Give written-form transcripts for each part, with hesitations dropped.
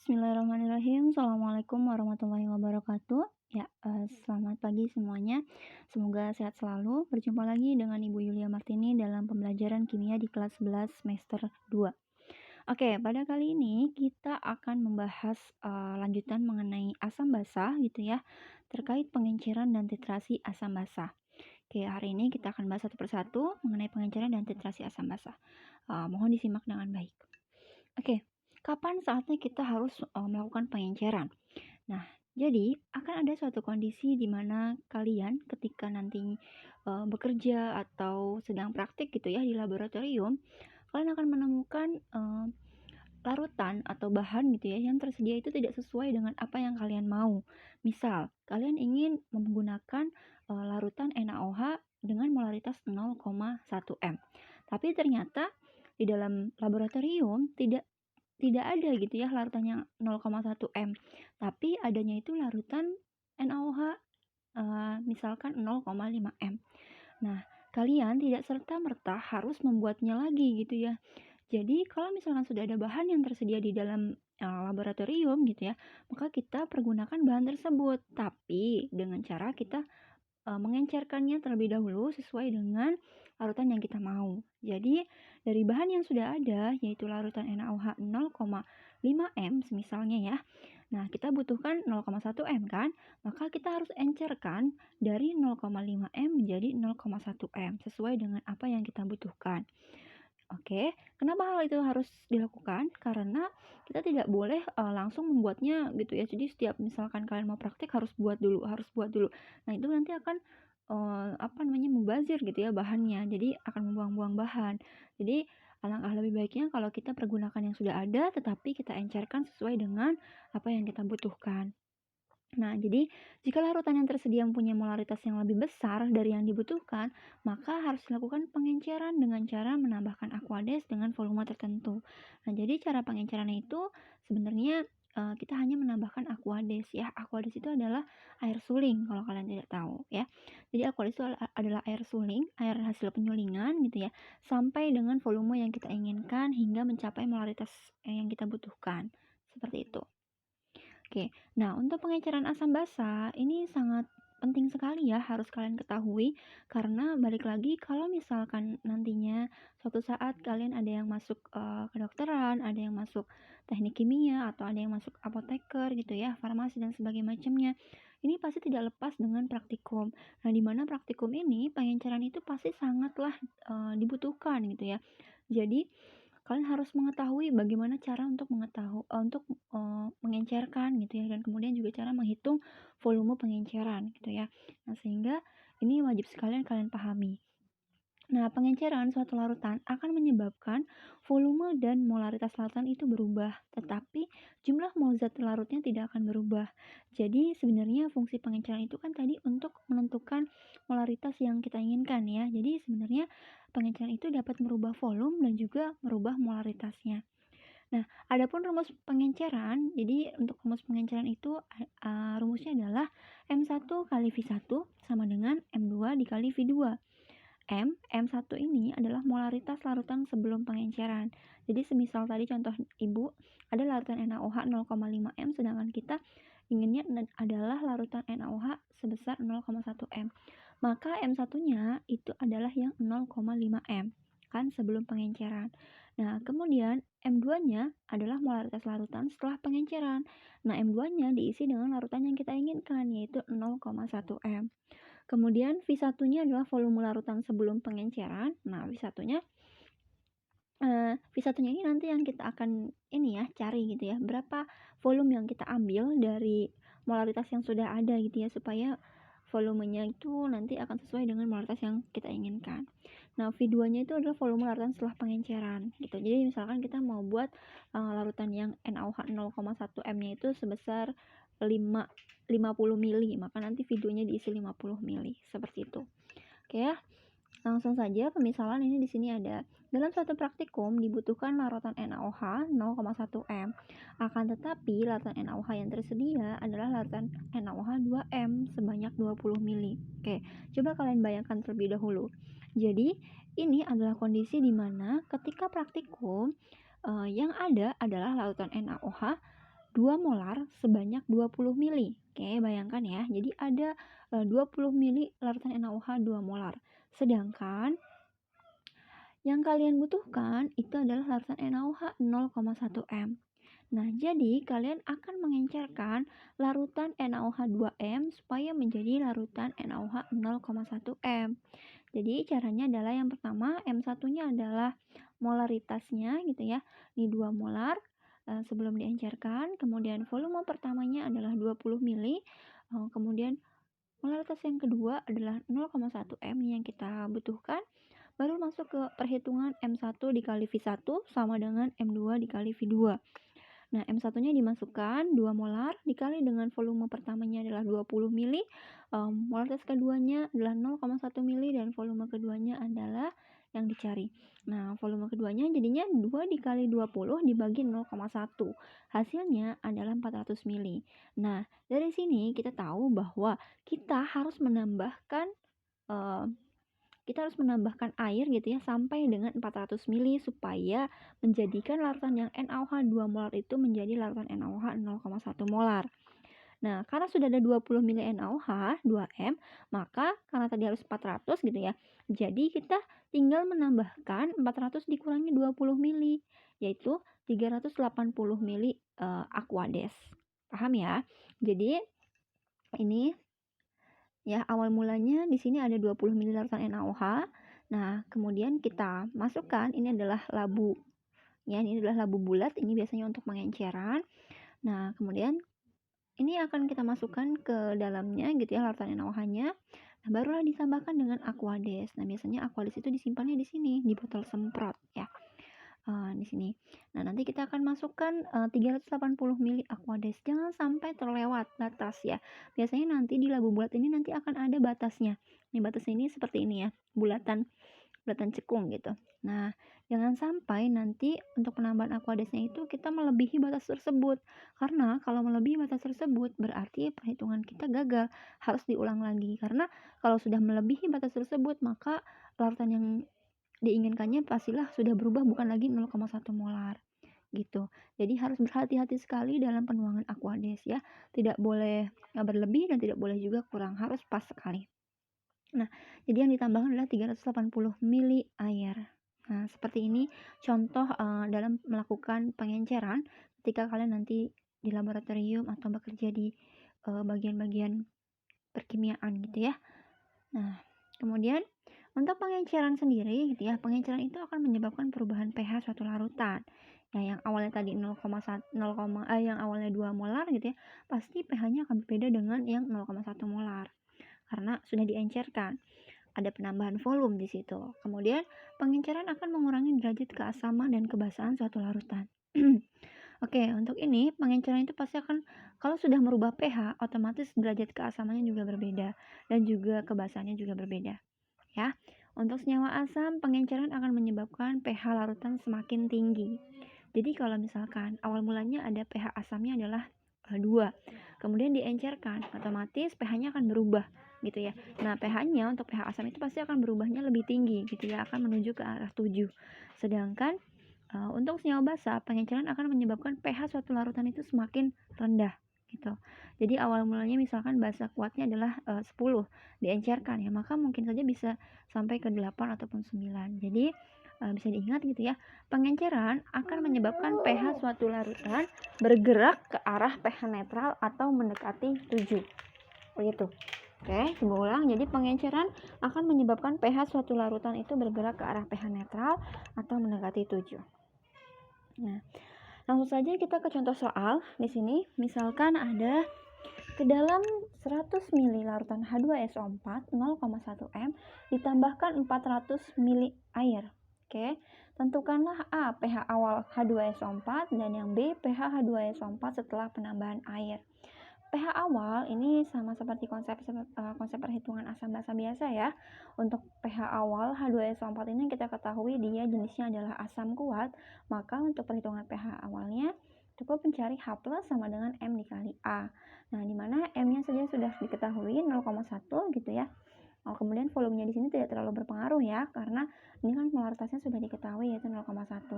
Bismillahirrahmanirrahim. Assalamualaikum warahmatullahi wabarakatuh. Selamat pagi semuanya. Semoga sehat selalu. Berjumpa lagi dengan Ibu Yulia Martini dalam pembelajaran kimia di kelas 11 semester 2. Oke, pada kali ini kita akan membahas lanjutan mengenai asam basa gitu ya, terkait pengenceran dan titrasi asam basa. Oke, hari ini kita akan bahas satu persatu mengenai pengenceran dan titrasi asam basa. Mohon disimak dengan baik. Oke, kapan saatnya kita harus melakukan pengenceran? Nah, jadi akan ada suatu kondisi di mana kalian ketika nanti bekerja atau sedang praktik gitu ya di laboratorium, kalian akan menemukan larutan atau bahan gitu ya yang tersedia itu tidak sesuai dengan apa yang kalian mau. Misal, kalian ingin menggunakan larutan NaOH dengan molaritas 0,1 m. Tapi ternyata di dalam laboratorium tidak ada gitu ya larutannya 0,1 m, tapi adanya itu larutan NaOH misalkan 0,5 m. Nah, kalian tidak serta-merta harus membuatnya lagi gitu ya. Jadi kalau misalkan sudah ada bahan yang tersedia di dalam laboratorium gitu ya, maka kita pergunakan bahan tersebut, tapi dengan cara kita mengencerkannya terlebih dahulu sesuai dengan larutan yang kita mau. Jadi dari bahan yang sudah ada yaitu larutan NaOH 0,5 m misalnya ya. Nah, kita butuhkan 0,1 m kan? Maka kita harus encerkan dari 0,5 m menjadi 0,1 m sesuai dengan apa yang kita butuhkan. Oke, kenapa hal itu harus dilakukan? Karena kita tidak boleh langsung membuatnya gitu ya. Jadi setiap misalkan kalian mau praktik harus buat dulu, harus buat dulu. Nah, itu nanti akan mubazir gitu ya bahannya. Jadi akan membuang-buang bahan. Jadi alangkah lebih baiknya kalau kita pergunakan yang sudah ada tetapi kita encerkan sesuai dengan apa yang kita butuhkan. Nah, jadi jika larutan yang tersedia mempunyai molaritas yang lebih besar dari yang dibutuhkan, maka harus dilakukan pengenceran dengan cara menambahkan aquades dengan volume tertentu. Nah, jadi cara pengencerannya itu sebenarnya kita hanya menambahkan aquades ya. Aquades itu adalah air suling kalau kalian tidak tahu ya. Jadi aquades itu adalah air suling, air hasil penyulingan gitu ya, sampai dengan volume yang kita inginkan hingga mencapai molaritas yang kita butuhkan. Seperti itu. Oke, nah untuk pengecaran asam basa ini sangat penting sekali ya harus kalian ketahui karena balik lagi kalau misalkan nantinya suatu saat kalian ada yang masuk kedokteran, ada yang masuk teknik kimia atau ada yang masuk apoteker gitu ya, farmasi dan sebagainya macamnya. Ini pasti tidak lepas dengan praktikum. Nah, di mana praktikum ini pengenceran itu pasti sangatlah dibutuhkan gitu ya. Jadi kalian harus mengetahui bagaimana cara untuk mengencerkan gitu ya, dan kemudian juga cara menghitung volume pengenceran gitu ya. Nah, sehingga ini wajib sekalian kalian pahami. Nah, pengenceran suatu larutan akan menyebabkan volume dan molaritas larutan itu berubah, tetapi jumlah mol zat larutnya tidak akan berubah. Jadi, sebenarnya fungsi pengenceran itu kan tadi untuk menentukan molaritas yang kita inginkan ya. Jadi, sebenarnya pengenceran itu dapat merubah volume dan juga merubah molaritasnya. Nah, adapun rumus pengenceran, jadi untuk rumus pengenceran itu rumusnya adalah M1 kali V1 sama dengan M2 dikali V2. M1 ini adalah molaritas larutan sebelum pengenceran. Jadi semisal tadi contoh Ibu, ada larutan NaOH 0,5 m, sedangkan kita inginnya adalah larutan NaOH sebesar 0,1 m. Maka M1-nya itu adalah yang 0,5 m, kan sebelum pengenceran. Nah, kemudian M2-nya adalah molaritas larutan setelah pengenceran. Nah, M2-nya diisi dengan larutan yang kita inginkan, yaitu 0,1 m. Kemudian V1-nya adalah volume larutan sebelum pengenceran. Nah, V1-nya ini nanti yang kita akan cari gitu ya, berapa volume yang kita ambil dari molaritas yang sudah ada gitu ya, supaya volumenya itu nanti akan sesuai dengan molaritas yang kita inginkan. Nah, V2-nya itu adalah volume larutan setelah pengenceran gitu. Jadi misalkan kita mau buat larutan yang NaOH 0,1 m-nya itu sebesar 50 mili, maka nanti V2-nya diisi 50 mili, seperti itu. Oke ya. Langsung saja pemisalan ini di sini ada. Dalam suatu praktikum dibutuhkan larutan NaOH 0,1 m. Akan tetapi larutan NaOH yang tersedia adalah larutan NaOH 2 m sebanyak 20 mili. Oke, coba kalian bayangkan terlebih dahulu. Jadi, ini adalah kondisi di mana ketika praktikum yang ada adalah larutan NaOH 2 molar sebanyak 20 mili. Oke, bayangkan ya. Jadi ada 20 mili larutan NaOH 2 molar. Sedangkan yang kalian butuhkan itu adalah larutan NaOH 0,1 m. Nah, jadi kalian akan mengencerkan larutan NaOH 2M supaya menjadi larutan NaOH 0,1 m. Jadi caranya adalah yang pertama, M1-nya adalah molaritasnya gitu ya. Ini 2 molar sebelum diencerkan. Kemudian volume pertamanya adalah 20 mili. Kemudian molaritas yang kedua adalah 0,1 m yang kita butuhkan. Baru masuk ke perhitungan M1 dikali V1 sama dengan M2 dikali V2. Nah, M1-nya dimasukkan 2 molar dikali dengan volume pertamanya adalah 20 mili, molaritas keduanya adalah 0,1 mili dan volume keduanya adalah yang dicari. Nah, volume keduanya jadinya 2 dikali 20 dibagi 0,1. Hasilnya adalah 400 mili. Nah, dari sini kita tahu bahwa kita harus menambahkan air gitu ya sampai dengan 400 mili supaya menjadikan larutan yang NaOH 2 molar itu menjadi larutan NaOH 0,1 molar. Nah, karena sudah ada 20 mili NaOH 2M, maka karena tadi harus 400 gitu ya. Jadi kita tinggal menambahkan 400 dikurangi 20 mili, yaitu 380 mili Aquades. Paham ya? Jadi ini ya, awal mulanya di sini ada 20 ml larutan NaOH. Nah, kemudian kita masukkan, ini adalah labu. Ya, ini adalah labu bulat, ini biasanya untuk pengenceran. Nah, kemudian ini akan kita masukkan ke dalamnya gitu ya, larutan NaOH-nya. Nah, barulah ditambahkan dengan Aquades. Nah, biasanya Aquades itu disimpannya di sini, di botol semprot ya. Di sini. Nah, nanti kita akan masukkan 380 mili Aquades. Jangan sampai terlewat batas ya. Biasanya nanti di labu bulat ini nanti akan ada batasnya. Nih batasnya ini seperti ini ya, bulatan cekung gitu. Nah, jangan sampai nanti untuk penambahan Aquadesnya itu kita melebihi batas tersebut. Karena kalau melebihi batas tersebut berarti perhitungan kita gagal, harus diulang lagi. Karena kalau sudah melebihi batas tersebut maka larutan yang diinginkannya pastilah sudah berubah bukan lagi 0,1 molar gitu. Jadi harus berhati-hati sekali dalam penuangan Aquades ya. Tidak boleh berlebih dan tidak boleh juga kurang, harus pas sekali. Nah, jadi yang ditambahkan adalah 380 mili air. Nah, seperti ini contoh dalam melakukan pengenceran ketika kalian nanti di laboratorium atau bekerja di bagian-bagian perkimiaan gitu ya. Nah, kemudian untuk pengenceran sendiri gitu ya, pengenceran itu akan menyebabkan perubahan pH suatu larutan. Ya, yang awalnya tadi 0,1 yang awalnya 2 molar gitu ya, pasti pH-nya akan berbeda dengan yang 0,1 molar karena sudah diencerkan. Ada penambahan volume di situ. Kemudian, pengenceran akan mengurangi derajat keasaman dan kebasahan suatu larutan. Oke, untuk ini pengenceran itu pasti akan kalau sudah merubah pH, otomatis derajat keasamannya juga berbeda dan juga kebasahannya juga berbeda. Ya, untuk senyawa asam, pengenceran akan menyebabkan pH larutan semakin tinggi. Jadi kalau misalkan awal mulanya ada pH asamnya adalah 2, kemudian diencerkan, otomatis pH-nya akan berubah gitu ya. Nah, pH-nya untuk pH asam itu pasti akan berubahnya lebih tinggi gitu ya, akan menuju ke arah 7. Sedangkan untuk senyawa basa, pengenceran akan menyebabkan pH suatu larutan itu semakin rendah gitu. Jadi awal mulanya misalkan basa kuatnya adalah 10, diencerkan ya, maka mungkin saja bisa sampai ke 8 ataupun 9. Jadi bisa diingat gitu ya, pengenceran akan menyebabkan pH suatu larutan bergerak ke arah pH netral atau mendekati 7. Begitu. Oke, coba ulang. Jadi pengenceran akan menyebabkan pH suatu larutan itu bergerak ke arah pH netral atau mendekati 7. Nah, langsung saja kita ke contoh soal. Di sini misalkan ada ke dalam 100 ml larutan H2SO4 0,1 m ditambahkan 400 ml air. Oke, tentukanlah A pH awal H2SO4 dan yang B pH H2SO4 setelah penambahan air. pH awal ini sama seperti konsep perhitungan asam basa biasa ya. Untuk pH awal H2SO4 ini kita ketahui dia jenisnya adalah asam kuat, maka untuk perhitungan pH awalnya cukup mencari H+ sama dengan M dikali A. Nah, di mana M-nya saja sudah diketahui 0,1 gitu ya. Kemudian volumenya di sini tidak terlalu berpengaruh ya, karena ini kan molaritasnya sudah diketahui yaitu 0,1.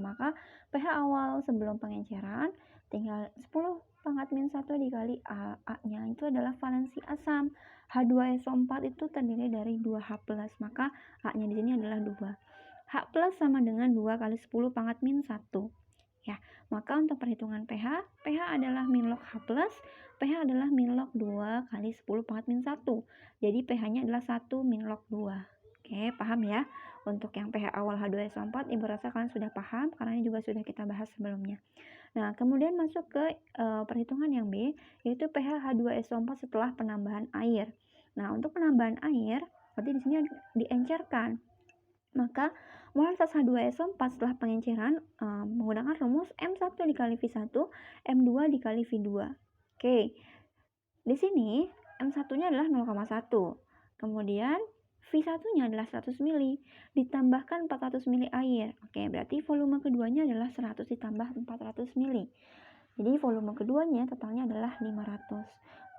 Maka pH awal sebelum pengenceran tinggal 10 pangkat min 1 dikali A. A-nya itu adalah valensi asam. H2SO4 itu terdiri dari 2H+, maka A-nya di sini adalah 2. H+ sama dengan 2 kali 10 pangkat min 1. Ya, maka untuk perhitungan pH, pH adalah min log H+, pH adalah min log 2 kali 10 pangkat min 1. Jadi pH-nya adalah 1 min log 2. Oke, paham ya? Untuk yang pH awal H2SO4, Ibu rasa kalian sudah paham, karena ini juga sudah kita bahas sebelumnya. Nah, kemudian masuk ke perhitungan yang B, yaitu pH H2SO4 setelah penambahan air. Nah, untuk penambahan air, berarti di sini diencerkan. Maka molaritas H2SO4 setelah pengenceran menggunakan rumus M1 dikali V1, M2 dikali V2. Oke, di sini M1-nya adalah 0,1. Kemudian V1-nya adalah 100 ml, ditambahkan 400 ml air. Oke, berarti volume keduanya adalah 100 ditambah 400 ml. Jadi volume keduanya totalnya adalah 500.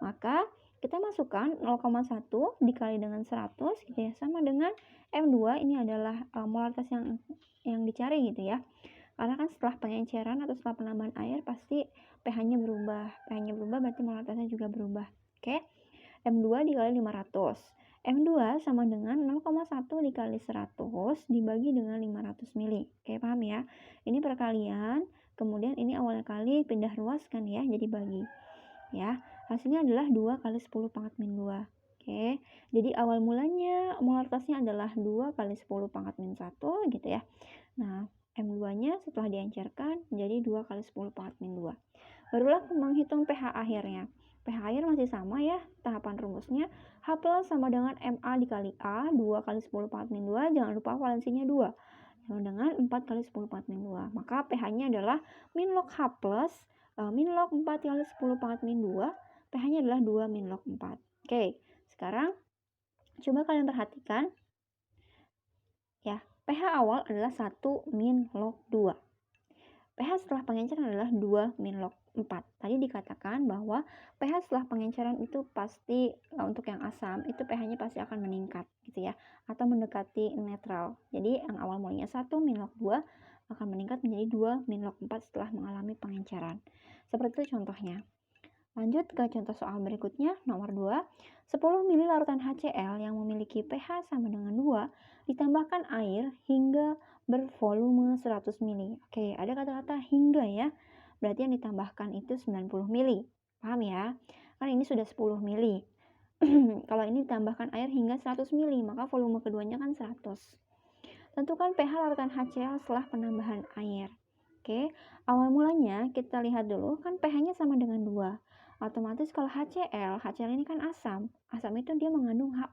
Maka kita masukkan 0,1 dikali dengan 100 gitu ya, sama dengan M2, ini adalah molaritas yang dicari gitu ya. Karena kan setelah pengenceran atau setelah penambahan air pasti pH-nya berubah. pH-nya berubah berarti molaritasnya juga berubah. Oke. M2 dikali 500. M2 sama dengan 0,1 dikali 100 dibagi dengan 500 ml. Oke, paham ya? Ini perkalian, kemudian ini awal kali pindah ruas kan ya, jadi bagi. Ya, hasilnya adalah 2 kali 10 pangkat min 2. Oke, jadi awal mulanya molaritasnya adalah 2 kali 10 pangkat min 1 gitu ya. Nah, M2-nya setelah diencerkan menjadi 2 kali 10 pangkat min 2. Barulah menghitung pH akhirnya. pH air masih sama ya, tahapan rumusnya H+ sama dengan MA dikali A, 2 kali 10 pangkat min 2, jangan lupa valensinya 2. Sama dengan 4 kali 10 pangkat min 2. Maka pH-nya adalah min log H+, min log 4 kali 10 pangkat min 2, pH-nya adalah 2 min log 4. Oke, sekarang coba kalian perhatikan ya, pH awal adalah 1 min log 2. pH setelah pengenceran adalah 2 min log 4. Tadi dikatakan bahwa pH setelah pengenceran itu pasti untuk yang asam itu pH-nya pasti akan meningkat gitu ya, atau mendekati netral. Jadi yang awal mulanya 1 min log 2 akan meningkat menjadi 2 min log 4 setelah mengalami pengenceran. Seperti itu contohnya. Lanjut ke contoh soal berikutnya, nomor 2. 10 ml larutan HCl yang memiliki pH sama dengan 2 ditambahkan air hingga bervolume 100 ml. Oke, ada kata-kata hingga ya. Berarti yang ditambahkan itu 90 ml. Paham ya? Kan ini sudah 10 ml. Kalau ini ditambahkan air hingga 100 ml, maka volume keduanya kan 100. Tentukan pH larutan HCl setelah penambahan air. Oke, awal mulanya kita lihat dulu kan pH-nya sama dengan 2. Otomatis kalau HCl ini kan asam. Asam itu dia mengandung H+.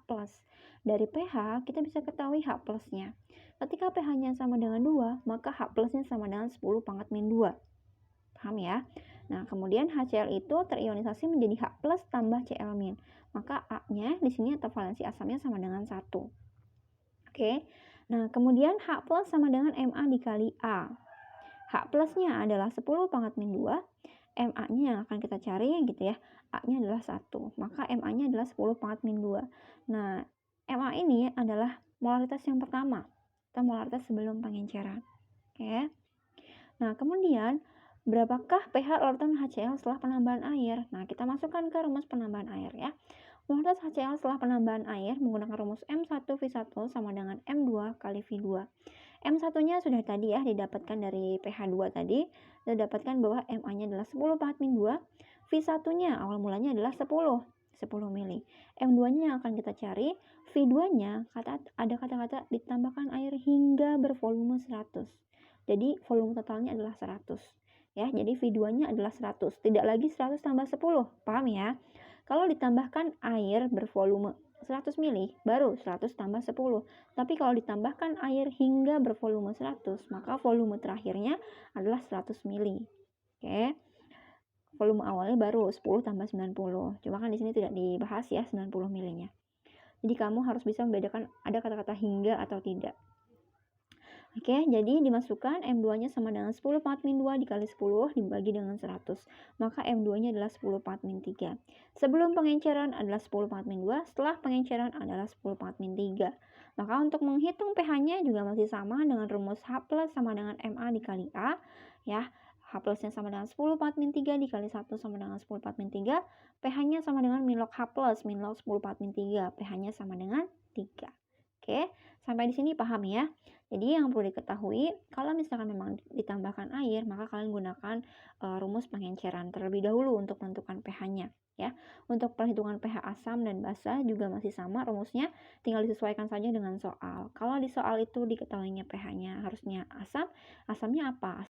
Dari pH kita bisa ketahui H+-nya. Ketika pH-nya sama dengan 2, maka H+-nya sama dengan 10 pangkat min 2. Paham ya? Nah, kemudian HCl itu terionisasi menjadi H+ tambah Cl-. Maka A-nya di sini atau valensi asamnya sama dengan 1. Oke. Nah, kemudian H+ sama dengan Ma dikali A. H+-nya adalah 10 pangkat min 2. MA-nya yang akan kita cari gitu ya. A-nya adalah 1. Maka MA-nya adalah 10 pangkat min 2. Nah, MA ini adalah molaritas yang pertama. Atau molaritas sebelum pengenceran. Oke. Nah, kemudian berapakah pH larutan HCl setelah penambahan air? Nah, kita masukkan ke rumus penambahan air ya. Molaritas HCl setelah penambahan air menggunakan rumus M1 V1 sama dengan M2 kali V2. M1-nya sudah tadi ya, didapatkan dari pH 2 tadi. Kita dapatkan bahwa MA-nya adalah 10 pangkat min 2. V1-nya awal mulanya adalah 10 ml. M2-nya yang akan kita cari. V2-nya ada kata-kata ditambahkan air hingga bervolume 100. Jadi volume totalnya adalah 100. Ya, jadi V2-nya adalah 100. Tidak lagi 100 tambah 10. Paham ya? Kalau ditambahkan air bervolume 100 ml, baru 100 tambah 10. Tapi kalau ditambahkan air hingga bervolume 100, maka volume terakhirnya adalah 100 ml. Oke. Volume awalnya baru 10 tambah 90. Cuma kan di sini tidak dibahas ya 90 ml-nya. Jadi kamu harus bisa membedakan ada kata-kata hingga atau tidak. Oke, jadi dimasukkan M2-nya sama dengan 10 pangkat min 2 dikali 10 dibagi dengan 100. Maka M2-nya adalah 10 pangkat min 3. Sebelum pengenceran adalah 10 pangkat min 2, setelah pengenceran adalah 10 pangkat min 3. Maka untuk menghitung pH-nya juga masih sama dengan rumus H+ sama dengan MA dikali A. Ya, H plusnya sama dengan 10 4 min 3 dikali 1 sama dengan 10 4 min 3. pH-nya sama dengan min log H plus, min log 10 4 min 3. pH-nya sama dengan 3. Oke, sampai di sini paham ya? Jadi yang perlu diketahui, kalau misalkan memang ditambahkan air, maka kalian gunakan rumus pengenceran terlebih dahulu untuk menentukan pH-nya. Ya, untuk perhitungan pH asam dan basa juga masih sama rumusnya, tinggal disesuaikan saja dengan soal. Kalau di soal itu diketahuinya pH-nya harusnya asam, asamnya apa?